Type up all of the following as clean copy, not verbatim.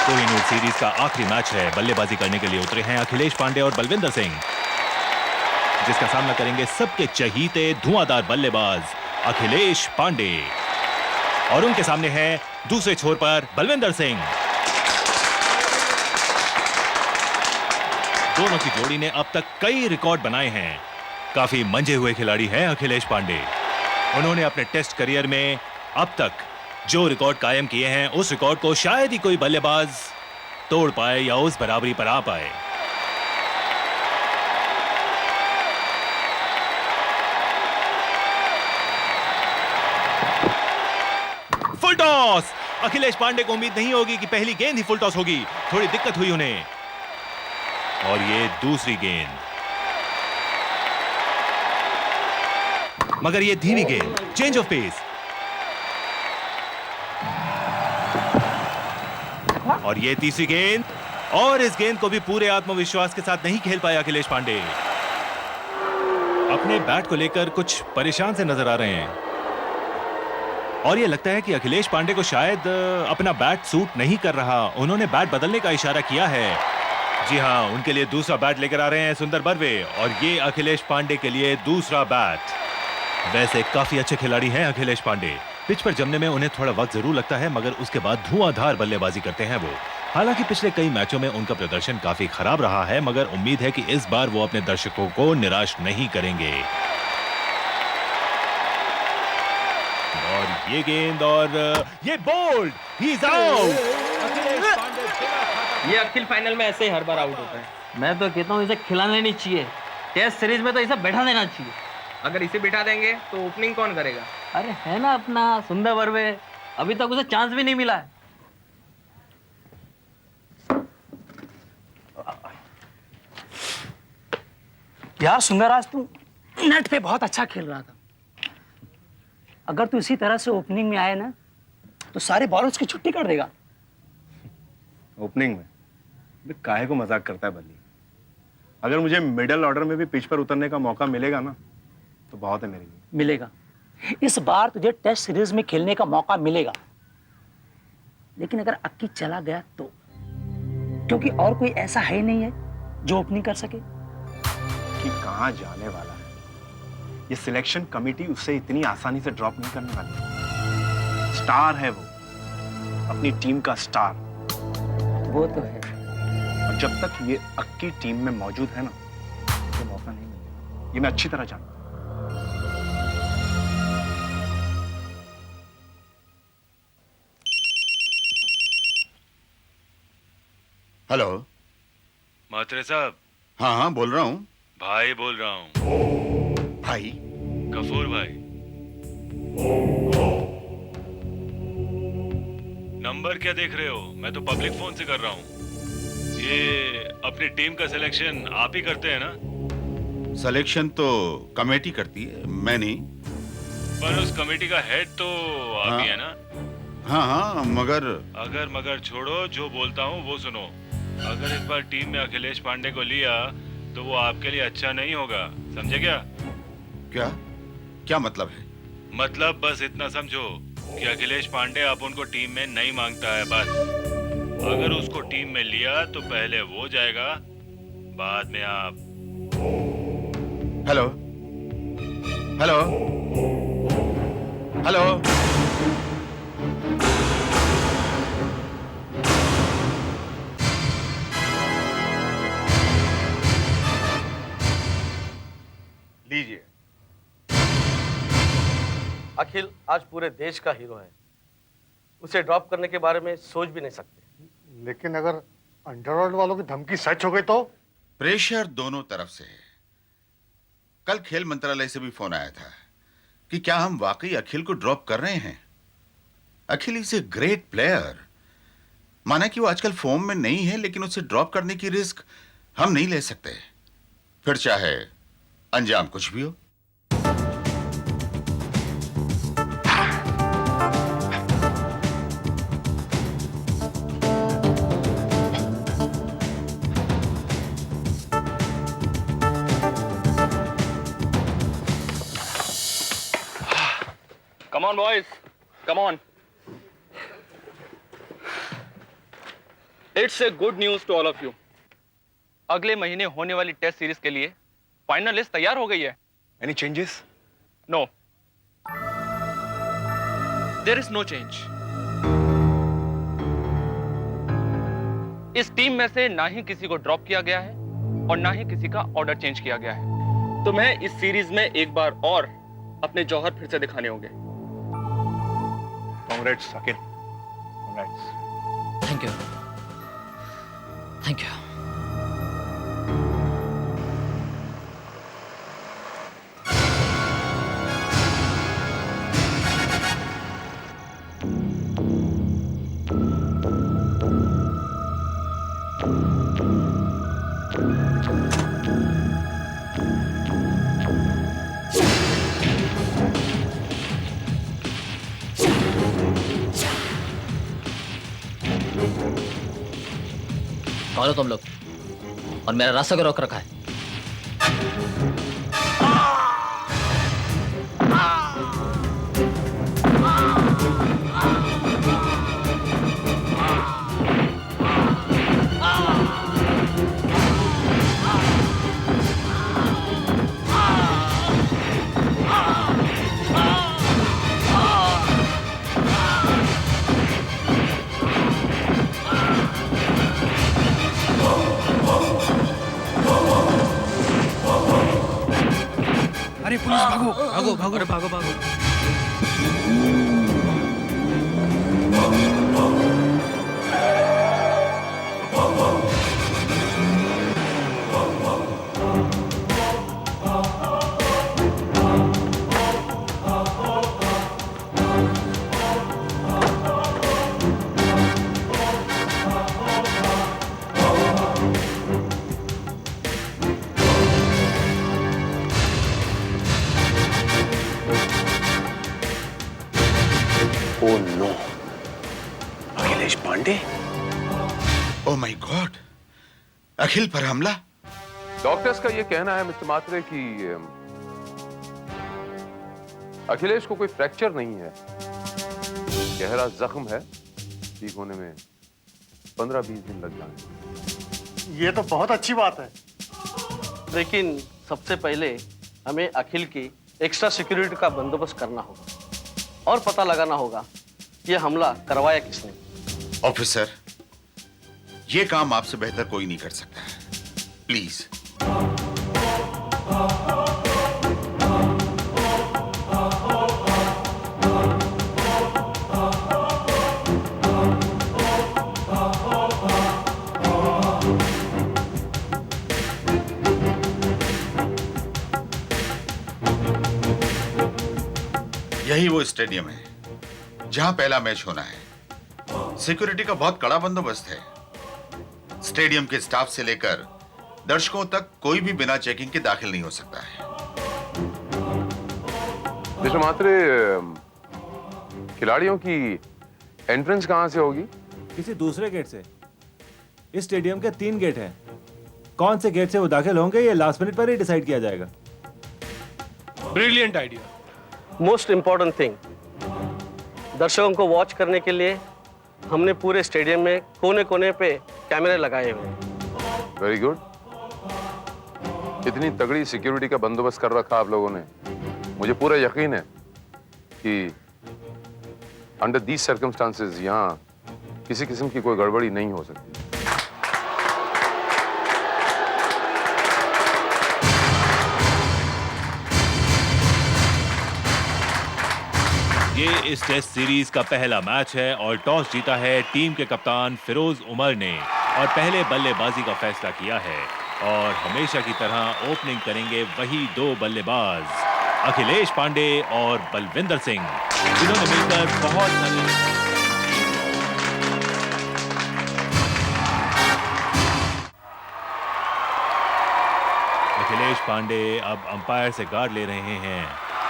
Kohinoor series का आखिरी match है। बल्लेबाजी करने के लिए उतरे हैं अखिलेश पांडे और बलविंदर सिंह, जिसका सामना करेंगे सबके चहीते धुआंधार बल्लेबाज अखिलेश पांडे। और उनके सामने है दूसरे छोर पर बलविंदर सिंह। दोनों की जोड़ी ने अब तक कई रिकॉर्ड बनाए हैं। काफी मंझे हुए खिलाड़ी हैं अखिलेश पांडे। उन्होंने अपने टेस्ट करियर में अब तक जो रिकॉर्ड कायम किए हैं, उस रिकॉर्ड को शायद ही कोई बल्लेबाज तोड़ पाए या उस बराबरी पर आ पाए। Full toss. अखिलेश पांडे को उम्मीद नहीं होगी कि पहली गेंद ही फुल टॉस होगी। थोड़ी दिक्कत हुई उन्हें। और ये दूसरी गेंद, मगर ये धीमी गेंद, चेंज ऑफ पेस। और ये तीसरी गेंद, और इस गेंद को भी पूरे आत्मविश्वास के साथ नहीं खेल पाए अखिलेश पांडे। अपने बैट को लेकर कुछ परेशान से नजर आ रहे हैं। और ये लगता है कि अखिलेश पांडे को शायद अपना बैट सूट नहीं कर रहा। उन्होंने बैट बदलने का इशारा किया है। जी हां, उनके लिए दूसरा बैट लेकर आ रहे हैं सुंदर बर्वे। और ये अखिलेश पांडे के लिए दूसरा बैट। वैसे काफी अच्छे खिलाड़ी हैं अखिलेश पांडे। पिच पर जमने में उन्हें थोड़ा वक्त जरूर लगता है, मगर उसके बाद धुआंधार बल्लेबाजी करते हैं वो। हालांकि पिछले कई मैचों में उनका प्रदर्शन काफी खराब रहा है, मगर उम्मीद है कि इस बार वो अपने दर्शकों को निराश नहीं करेंगे। और ये गेंद, और ये बोल्ड, ही इज आउट। ये अखिल फाइनल में ऐसे ही हर बार आउट होता है। मैं तो कहता हूँ इसे खिलाना नहीं चाहिए। टेस्ट सीरीज में तो इसे बैठा देना चाहिए। अगर इसे बिठा देंगे तो ओपनिंग कौन करेगा? अरे है ना अपना सुंदर बर्वे, अभी तक उसे चांस भी नहीं मिला है। यार सुंदर, आज तू नेट पे बहुत अच्छा खेल रहा था। अगर तू इसी तरह से ओपनिंग में आए ना, तो सारे बॉलर्स की छुट्टी कर देगा। ओपनिंग में काहे को मजाक करता है बल्ली। अगर मुझे मिडिल ऑर्डर में भी पिच पर उतरने का मौका मिलेगा ना, तो बहुत है मेरे लिए। मिलेगा। इस बार तुझे टेस्ट सीरीज में खेलने का मौका मिलेगा, लेकिन अगर अक्की चला गया तो, क्योंकि और कोई ऐसा है नहीं है जो ओपनिंग कर सके। कि कहां जाने वाला है, ये सिलेक्शन कमेटी उससे इतनी आसानी से ड्रॉप नहीं करने वाली। स्टार है वो, अपनी टीम का स्टार। वो तो है। और जब तक ये अक्की टीम में मौजूद है ना, तो मौका नहीं मिलेगा। ये मैं अच्छी तरह जानता हूं। हेलो। मात्रे साहब। हाँ हाँ बोल रहा हूँ। भाई बोल रहा हूँ। भाई? गफूर भाई। नंबर क्या देख रहे हो? मैं तो पब्लिक फोन से कर रहा हूँ। ये अपनी टीम का सिलेक्शन आप ही करते हैं ना? सिलेक्शन तो कमेटी करती है, मैं नहीं। पर उस कमेटी का हेड तो आप ही है ना? हाँ हाँ, मगर अगर मगर छोड़ो, जो बोलता हूँ वो सुनो। अगर इस बार टीम में अखिलेश पांडे को लिया तो वो आपके लिए अच्छा नहीं होगा, समझे क्या? क्या क्या मतलब है? मतलब बस इतना समझो कि अखिलेश पांडे आप उनको टीम में नहीं मांगता है बस। अगर उसको टीम में लिया तो पहले वो जाएगा, बाद में आप। Hello hello hello. लीजिए। अखिल आज पूरे देश का हीरो है। उसे ड्रॉप करने के बारे में सोच भी नहीं सकते। लेकिन अगर अंडरवर्ल्ड वालों की धमकी सच हो गई तो? प्रेशर दोनों तरफ से है। कल खेल मंत्रालय से भी फोन आया था कि क्या हम वाकई अखिल को ड्रॉप कर रहे हैं। अखिल इज ए ग्रेट प्लेयर। माना कि वो आजकल फॉर्म में नहीं है, लेकिन उसे ड्रॉप करने की रिस्क हम नहीं ले सकते, फिर चाहे अंजाम कुछ भी हो। Come on boys, come on. It's a good news to all of you. अगले महीने होने वाली टेस्ट सीरीज के लिए फाइनल लिस्ट तैयार हो गई है। Any changes? No, there is no change. इस टीम में से ना ही किसी को ड्रॉप किया गया है और ना ही किसी का ऑर्डर चेंज किया गया है। तो मैं इस सीरीज में एक बार और अपने जौहर फिर से दिखाने होंगे। Congrats Akhil, congrats. Thank you, thank you. कौन हो तुम लोग और मेरा रास्ता क्यों रोक रखा है? अरे पुलिस, भागो भागो भागो, अरे भागो भागो। Oh no, Akhilesh Pandey. Oh my god, Akhil पर हमला। डॉक्टर्स का ये कहना है मिस्टर मात्रे कि अखिलेश को कोई फ्रैक्चर नहीं है, गहरा जख्म है, ठीक होने में 15-20 दिन लग जाएंगे। ये तो बहुत अच्छी बात है। लेकिन सबसे पहले हमें अखिल की एक्स्ट्रा सिक्योरिटी का बंदोबस्त करना होगा और पता लगाना होगा ये हमला करवाया किसने। ऑफिसर, ये काम आपसे बेहतर कोई नहीं कर सकता है, प्लीज। यही वो स्टेडियम है जहां पहला मैच होना है। सिक्योरिटी का बहुत कड़ा बंदोबस्त है। स्टेडियम के स्टाफ से लेकर दर्शकों तक कोई भी बिना चेकिंग के दाखिल नहीं हो सकता है। मिस्टर मात्रे, खिलाड़ियों की एंट्रेंस कहां से होगी? किसी दूसरे गेट से। इस स्टेडियम के 3 गेट हैं। कौन से गेट से वो दाखिल होंगे ये लास्ट मिनट पर ही डिसाइड किया जाएगा। Brilliant idea. Most important thing, दर्शकों को वॉच करने के लिए हमने पूरे स्टेडियम में कोने कोने पे कैमरे लगाए हुए हैं। Very good. इतनी तगड़ी सिक्योरिटी का बंदोबस्त कर रखा आप लोगों ने, मुझे पूरा यकीन है कि अंडर दीज सर्कमस्टांसेस यहाँ किसी किस्म की कोई गड़बड़ी नहीं हो सकती। ये इस टेस्ट सीरीज का पहला मैच है और टॉस जीता है टीम के कप्तान फिरोज उमर ने और पहले बल्लेबाजी का फैसला किया है। और हमेशा की तरह ओपनिंग करेंगे वही 2 बल्लेबाज, अखिलेश पांडे और बलविंदर सिंह, जिन्होंने मिलकर बहुत अखिलेश पांडे अब अंपायर से गार्ड ले रहे हैं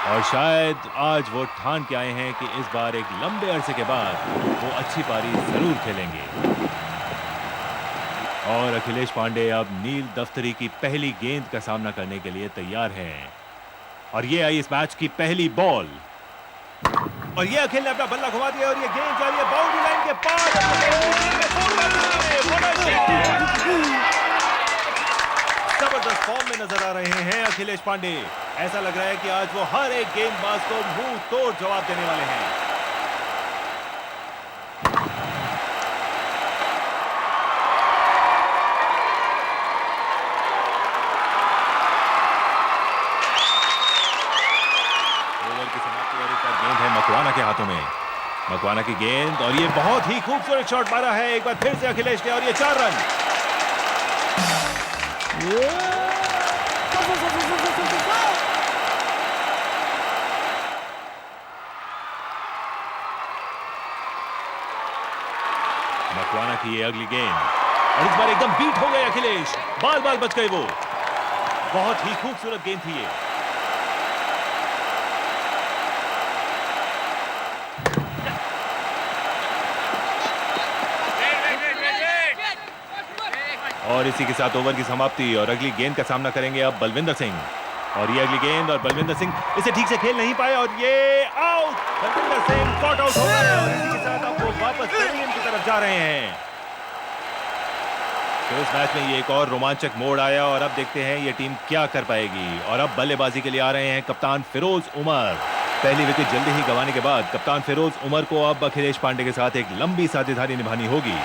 और शायद आज वो ठान के आए हैं कि इस बार एक लंबे अरसे के बाद वो अच्छी पारी जरूर खेलेंगे। और अखिलेश पांडे अब नील दफ्तरी की पहली गेंद का सामना करने के लिए तैयार हैं। और ये आई इस मैच की पहली बॉल और ये अखिल ने अपना बल्ला घुमा दिया और ये गेंद जा रही है बाउंड्री लाइन के पार। नजर आ रहे हैं अखिलेश पांडे। ऐसा लग रहा है कि आज वो हर एक गेंदबाज को मुंह तोड़ जवाब देने वाले हैं। ओवर की समाप्ति और एक बार गेंद है मकवाना के हाथों में। मकवाना की गेंद और ये बहुत ही खूबसूरत शॉट मारा है एक बार फिर से अखिलेश ने और ये 4 रन। मकवाना की ये अगली गेंद और इस बार एकदम बीट हो गए अखिलेश, बाल बाल बच गए वो। बहुत ही खूबसूरत गेंद थी ये। और इसी के साथ ओवर की समाप्ति और अगली गेंद का सामना करेंगे अब बलविंदर सिंह। और ये अगली गेंद और बलविंदर सिंह इसे ठीक से खेल नहीं पाए और ये out. Balwinder Singh caught out हो गए और इसी के साथ अब वो वापस पेविलियन की तरफ जा रहे हैं। तो इस मैच में ये एक और रोमांचक मोड़ आया और अब देखते हैं ये टीम क्या कर पाएगी। और अब बल्लेबाजी के लिए आ रहे हैं कप्तान फिरोज उमर। पहली विकेट जल्दी ही गंवाने के बाद कप्तान फिरोज उमर को अब अखिलेश पांडे के साथ एक लंबी साझेदारी निभानी होगी।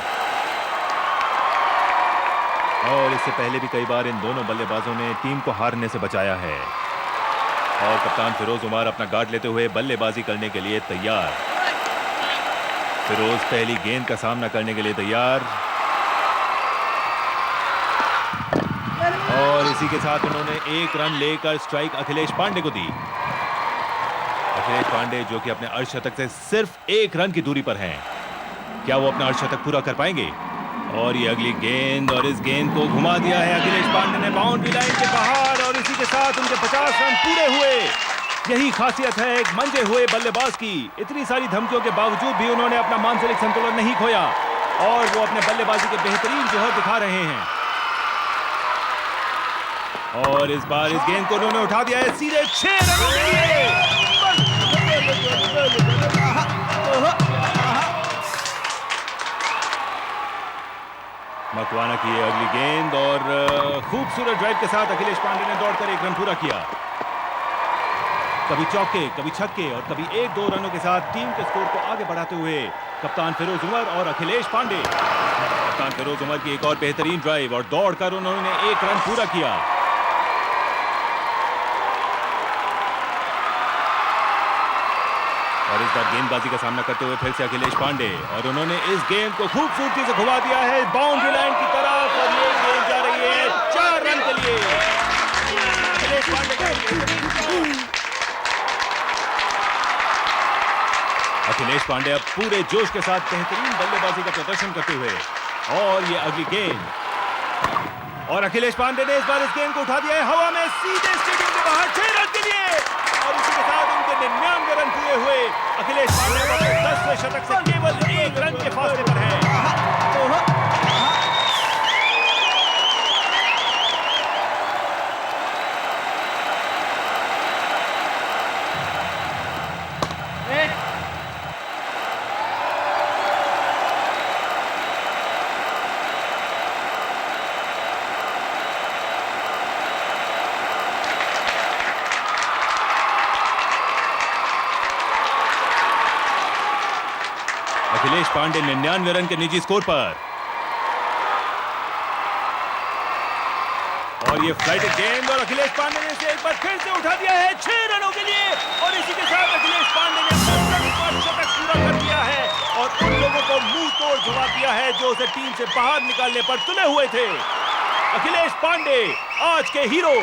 और इससे पहले भी कई बार इन दोनों बल्लेबाजों ने टीम को हारने से बचाया है। और कप्तान फिरोज उमर अपना गार्ड लेते हुए बल्लेबाजी करने के लिए तैयार। फिरोज पहली गेंद का सामना करने के लिए तैयार और इसी के साथ उन्होंने 1 रन लेकर स्ट्राइक अखिलेश पांडे को दी। अखिलेश पांडे जो कि अपने अर्धशतक से सिर्फ 1 रन की दूरी पर हैं। क्या वो अपना अर्धशतक पूरा कर पाएंगे? और ये अगली गेंद और इस गेंद को घुमा दिया है अखिलेश पांडे ने बाउंड्री लाइन के बाहर और इसी के साथ उनके 50 रन पूरे हुए। यही खासियत है एक मंजे हुए बल्लेबाज की। इतनी सारी धमकियों के बावजूद भी उन्होंने अपना मानसिक संतुलन नहीं खोया और वो अपने बल्लेबाजी के बेहतरीन जोहर दिखा रहे हैं। और इस बार इस गेंद को उन्होंने उठा दिया है सीधे 6 रनों के लिए। मकवाना की अगली गेंद और खूबसूरत ड्राइव के साथ अखिलेश पांडे ने दौड़कर 1 रन पूरा किया। कभी चौके, कभी छक्के और कभी 1-2 रनों के साथ टीम के स्कोर को आगे बढ़ाते हुए कप्तान फिरोज उमर और अखिलेश पांडे। कप्तान फिरोज उमर की एक और बेहतरीन ड्राइव और दौड़कर उन्होंने 1 रन पूरा किया। और इस बार गेंदबाजी का सामना करते हुए फिर से अखिलेश पांडे और उन्होंने इस गेंद को खूबसूरती से घुमा दिया है बाउंड्री लाइन की तरफ और ये गेंद जा रही है 4 रन के लिए। अखिलेश पांडे का अखिलेश पांडे अब पूरे जोश के साथ बेहतरीन बल्लेबाजी का प्रदर्शन करते हुए और ये अगली गेंद और अखिलेश पांडे ने इस बार इस गेंद को उठा दिया है हवा में सीधे स्टेडियम के बाहर 6 रन के लिए और इसी के साथ उनके 99 रन पूरे हुए। अखिलेश पांडे अपने 10वें शतक से केवल 1 रन के फासले पर है। अखिलेश पांडे 99 रन के निजी स्कोर पर और ये फ्लाइट गेंद और अखिलेश पांडे ने इसे एक बार फिर से उठा दिया है 6 रनों के लिए और इसी के साथ अखिलेश पांडे ने अपना शतक पूरा कर दिया है और उन लोगों को मुंह तोड़ जवाब दिया है जो उसे टीम से बाहर निकालने पर तुले हुए थे। अखिलेश पांडे आज के हीरो।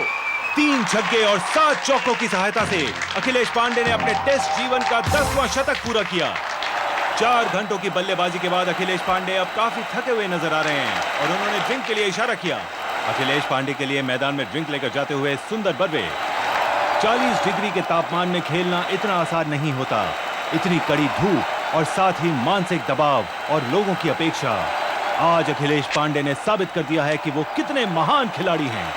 3 छक्के और 7 चौकों की सहायता से अखिलेश पांडे ने अपने टेस्ट जीवन का 10वां शतक पूरा किया। 4 घंटों की बल्लेबाजी के बाद अखिलेश पांडे अब काफी थके हुए नजर आ रहे हैं और उन्होंने ड्रिंक के लिए इशारा किया। अखिलेश पांडे के लिए मैदान में ड्रिंक लेकर जाते हुए सुंदर बर्वे। 40 डिग्री के तापमान में खेलना इतना आसान नहीं होता। इतनी कड़ी धूप और साथ ही मानसिक दबाव और लोगों की अपेक्षा। आज अखिलेश पांडे ने साबित कर दिया है कि वो कितने महान खिलाड़ी हैं।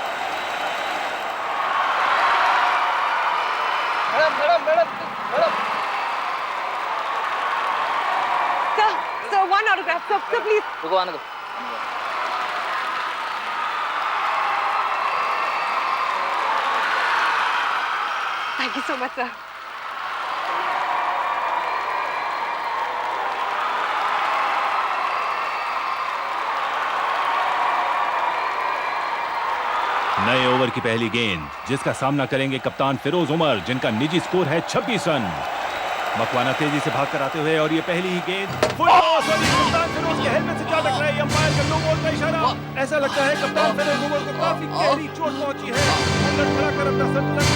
One autograph, so please. रुको, आने दो। Thank you so much, sir. नए ओवर की पहली गेंद, जिसका सामना करेंगे कप्तान फिरोज उमर, जिनका निजी स्कोर है 26 रन। मकवाना तेजी से भागकर आते हुए और ये पहली ही गेंद फुल टॉस और ये कप्तान फिरोज के हेलमेट से जा टकराई। अंपायर का नो बॉल का इशारा। ऐसा लगता है कप्तान फिरोज उमर को काफी गहरी चोट पहुंची है। उलट खड़ा कर अपना संतुलन